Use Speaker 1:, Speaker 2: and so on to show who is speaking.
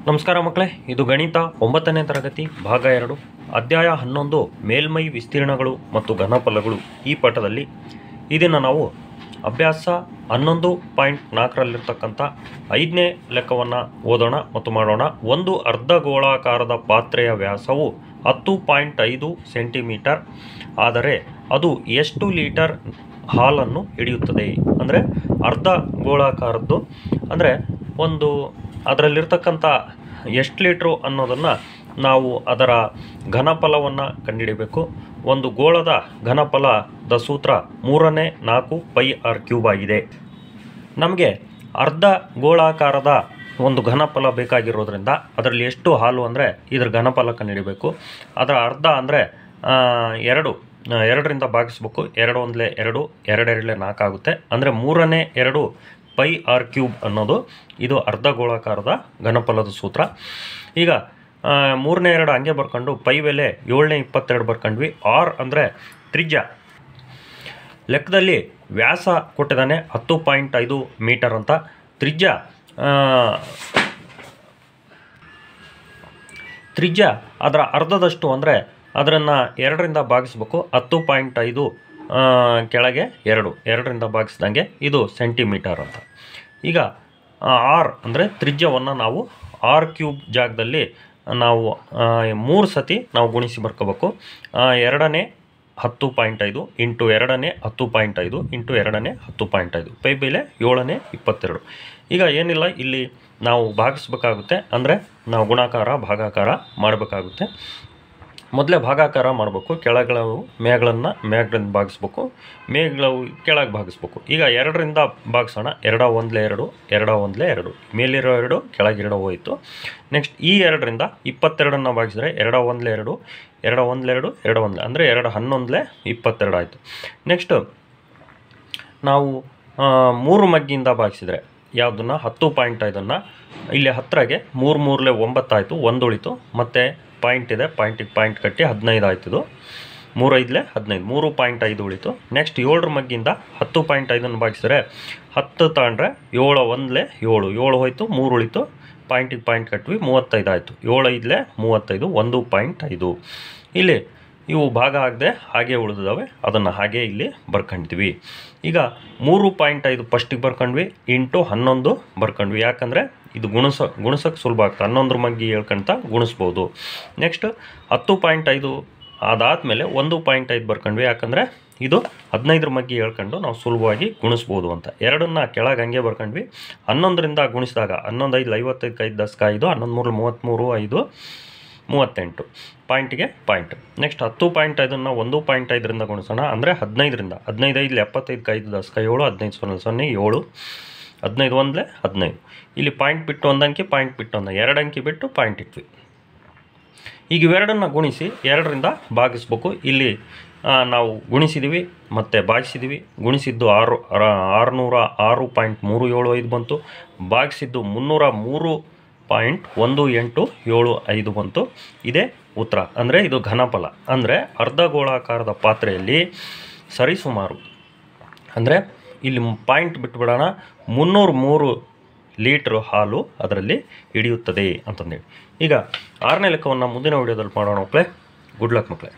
Speaker 1: ನಮಸ್ಕಾರ ಮಕ್ಕಳೇ, ಇದು ಗಣಿತ 9ನೇ ತರಗತಿ ಭಾಗ 2 ಅಧ್ಯಾಯ 11 ಮೇಲ್ಮೈ ವಿಸ್ತೀರ್ಣಗಳು ಮತ್ತು ಘನಫಲಗಳು. ಈ ಪಾಠದಲ್ಲಿ ಇದನ್ನು ನಾವು ಅಭ್ಯಾಸ 11.4ರಲ್ಲಿರ್ತಕ್ಕಂಥ 5ನೇ ಲೆಕ್ಕವನ್ನು ಓದೋಣ ಮತ್ತು ಮಾಡೋಣ. ಒಂದು ಅರ್ಧಗೋಳಾಕಾರದ ಪಾತ್ರೆಯ ವ್ಯಾಸವು 10.5 ಸೆಂಟಿಮೀಟರ್ ಆದರೆ ಅದು ಎಷ್ಟು ಲೀಟರ್ ಹಾಲನ್ನು ಹಿಡಿಯುತ್ತದೆ? ಅಂದರೆ ಅರ್ಧ ಗೋಳಾಕಾರದ್ದು ಅಂದರೆ ಒಂದು ಅದರಲ್ಲಿರ್ತಕ್ಕಂಥ ಎಷ್ಟು ಲೀಟ್ರು ಅನ್ನೋದನ್ನು ನಾವು ಅದರ ಘನಫಲವನ್ನು ಕಂಡುಹಿಡಿಯಬೇಕು. ಒಂದು ಗೋಳದ ಘನಫಲದ ಸೂತ್ರ 3/4 πr³ ಆಗಿದೆ. ನಮಗೆ ಅರ್ಧ ಗೋಳಾಕಾರದ ಒಂದು ಘನಫಲ ಬೇಕಾಗಿರೋದ್ರಿಂದ ಅದರಲ್ಲಿ ಎಷ್ಟು ಹಾಲು ಅಂದರೆ ಇದರ ಘನಫಲ ಕಂಡುಹಿಡಿಯಬೇಕು. ಅದರ ಅರ್ಧ ಅಂದರೆ 2ರಿಂದ ಭಾಗಿಸ್ಬೇಕು. 2 1 2, 2 2 4 ಆಗುತ್ತೆ. ಅಂದರೆ 3/2 πr³ ಅನ್ನೋದು ಇದು ಅರ್ಧ ಗೋಳಾಕಾರದ ಘನಫಲದ ಸೂತ್ರ. ಈಗ 3/2 ಹಂಗೆ ಬರ್ಕೊಂಡು ಪೈ ಬೆಲೆ 7/22 ಬರ್ಕೊಂಡ್ವಿ. ಆರ್ ಅಂದರೆ ತ್ರಿಜ್ಯ. ಲೆಕ್ಕದಲ್ಲಿ ವ್ಯಾಸ ಕೊಟ್ಟಿದ್ದಾನೆ 10.5 ಮೀಟರ್ ಅಂತ. ತ್ರಿಜ್ಯ ಅದರ ಅರ್ಧದಷ್ಟು ಅಂದರೆ ಅದನ್ನು 2ರಿಂದ ಭಾಗಿಸ್ಬೇಕು. 10.5 ಕೆಳಗೆ 2ರಿಂದ ಭಾಗಿಸ್ದಂಗೆ ಇದು ಸೆಂಟಿಮೀಟರ್ ಅಂತ. ಈಗ ಆರ್ ಅಂದರೆ ತ್ರಿಜ್ಯವನ್ನು ನಾವು r³ ಜಾಗದಲ್ಲಿ ನಾವು 3 ಸತಿ ನಾವು ಗುಣಿಸಿ ಬರ್ಕೋಬೇಕು. 2ನೇ 10.5 ಇಂಟು 2ನೇ 10.5 ಇಂಟು 2ನೇ 10.5 ಪೈ ಬೆಲೆ 7/22. ಈಗ ಏನಿಲ್ಲ, ಇಲ್ಲಿ ನಾವು ಭಾಗಿಸ್ಬೇಕಾಗುತ್ತೆ. ಅಂದರೆ ನಾವು ಗುಣಾಕಾರ ಭಾಗಾಕಾರ ಮಾಡಬೇಕಾಗುತ್ತೆ. ಮೊದಲೇ ಭಾಗಾಕಾರ ಮಾಡಬೇಕು. ಕೆಳಗಳವು ಮೇಘಗಳನ್ನು ಭಾಗಿಸ್ಬೇಕು, ಮೇಘಗಳು ಕೆಳಗೆ ಭಾಗಿಸ್ಬೇಕು. ಈಗ 2ರಿಂದ ಭಾಗಿಸೋಣ. 2 1 2, 2 1 2, ಮೇಲಿರೋ 2 ಕೆಳಗೆ 2 ಹೋಯಿತು. ನೆಕ್ಸ್ಟ್ ಈ 2ರಿಂದ 22ನ್ನು ಭಾಗಿಸಿದ್ರೆ 2 1 2, 2 1 2, 2 1 ಅಂದರೆ 2 11 22 ಆಯಿತು. ನೆಕ್ಸ್ಟು ನಾವು 3 ಮಗ್ಗಿಂದ ಭಾಗಿಸಿದರೆ ಯಾವುದನ್ನು 10.5 ಇಲ್ಲಿ 10ಗೆ 3 3 9 ಆಯಿತು. 1 ಉಳಿತು. ಮತ್ತು ಪಾಯಿಂಟ್ ಇದೆ, ಪಾಯಿಂಟಿಗೆ ಪಾಯಿಂಟ್ ಕಟ್ಟಿ 15 ಆಯ್ತದು. 3 5 15, 3.5 ಉಳಿತು. ನೆಕ್ಸ್ಟ್ 7ರ ಮಗ್ಗಿಂದ 10.5 ಭಾಗಿಸಿದ್ರೆ 10 ತಗೊಂಡ್ರೆ 7 1 7 ಹೋಯಿತು. 3 ಉಳಿತು. ಪಾಯಿಂಟಿಗೆ ಪಾಯಿಂಟ್ ಕಟ್ವಿ 35 ಆಯಿತು. 7 5 35, 1.5. ಇಲ್ಲಿ ಇವು ಭಾಗ ಆಗದೆ ಹಾಗೆ ಉಳಿದಿದ್ದಾವೆ, ಅದನ್ನು ಹಾಗೆ ಇಲ್ಲಿ ಬರ್ಕೊಂಡ್ವಿ. ಈಗ 3.5 ಫಸ್ಟಿಗೆ ಬರ್ಕೊಂಡ್ವಿ ಇಂಟು 11 ಬರ್ಕೊಂಡ್ವಿ. ಯಾಕಂದರೆ ಇದು ಗುಣಿಸೋಕ್ಕೆ ಸುಲಭ ಆಗ್ತದೆ. 11ರ ಮಗ್ಗಿ ಹೇಳ್ಕೊಂತ ಗುಣಿಸ್ಬೋದು. ನೆಕ್ಸ್ಟ್ 10.5 ಅದಾದಮೇಲೆ 1.5 ಬರ್ಕೊಂಡ್ವಿ. ಯಾಕಂದರೆ ಇದು 15ರ ಮಗ್ಗಿ ಹೇಳ್ಕೊಂಡು ನಾವು ಸುಲಭವಾಗಿ ಗುಣಿಸ್ಬೋದು ಅಂತ. 2ನ್ನ ಕೆಳಗೆ ಹಂಗೆ ಬರ್ಕೊಂಡ್ವಿ. 11ರಿಂದ ಗುಣಿಸಿದಾಗ 11 5 55 5 10 5, 11 3 33 5 38 ಪಾಯಿಂಟಿಗೆ ಪಾಯಿಂಟ್. ನೆಕ್ಸ್ಟ್ 10.5ನ್ನು 1.5ರಿಂದ ಗುಣಿಸೋಣ. ಅಂದರೆ 15ರಿಂದ 15 5 75 5 10 7, 15 0 0 7, 15 1 15. ಇಲ್ಲಿ ಪಾಯಿಂಟ್ ಬಿಟ್ಟು ಒಂದು ಅಂಕಿ, ಪಾಯಿಂಟ್ ಬಿಟ್ಟು ಒಂದು 2 ಅಂಕಿ ಬಿಟ್ಟು ಪಾಯಿಂಟ್ ಇಟ್ವಿ. ಈಗ ಇವೆರಡನ್ನು ಗುಣಿಸಿ 2ರಿಂದ ಭಾಗಿಸ್ಬೇಕು. ಇಲ್ಲಿ ನಾವು ಗುಣಿಸಿದ್ದೀವಿ ಮತ್ತು ಭಾಗಿಸಿದ್ದೀವಿ. ಗುಣಿಸಿದ್ದು 606.375 ಬಂತು. ಭಾಗಿಸಿದ್ದು 303.1875 ಬಂತು. ಇದೇ ಉತ್ತರ. ಅಂದರೆ ಇದು ಘನಫಲ. ಅಂದರೆ ಅರ್ಧಗೋಳಾಕಾರದ ಪಾತ್ರೆಯಲ್ಲಿ ಸರಿಸುಮಾರು ಅಂದರೆ ಇಲ್ಲಿ ಪಾಯಿಂಟ್ ಬಿಟ್ಬಿಡೋಣ, 303 ಲೀಟ್ರ್ ಹಾಲು ಅದರಲ್ಲಿ ಹಿಡಿಯುತ್ತದೆ ಅಂತಂದೇಳಿ. ಈಗ 6ನೇ ಲೆಕ್ಕವನ್ನು ಮುಂದಿನ ವಿಡಿಯೋದಲ್ಲಿ ಮಾಡೋಣ ಮಕ್ಕಳೇ. ಗುಡ್ ಲಕ್ ಮಕ್ಕಳೇ.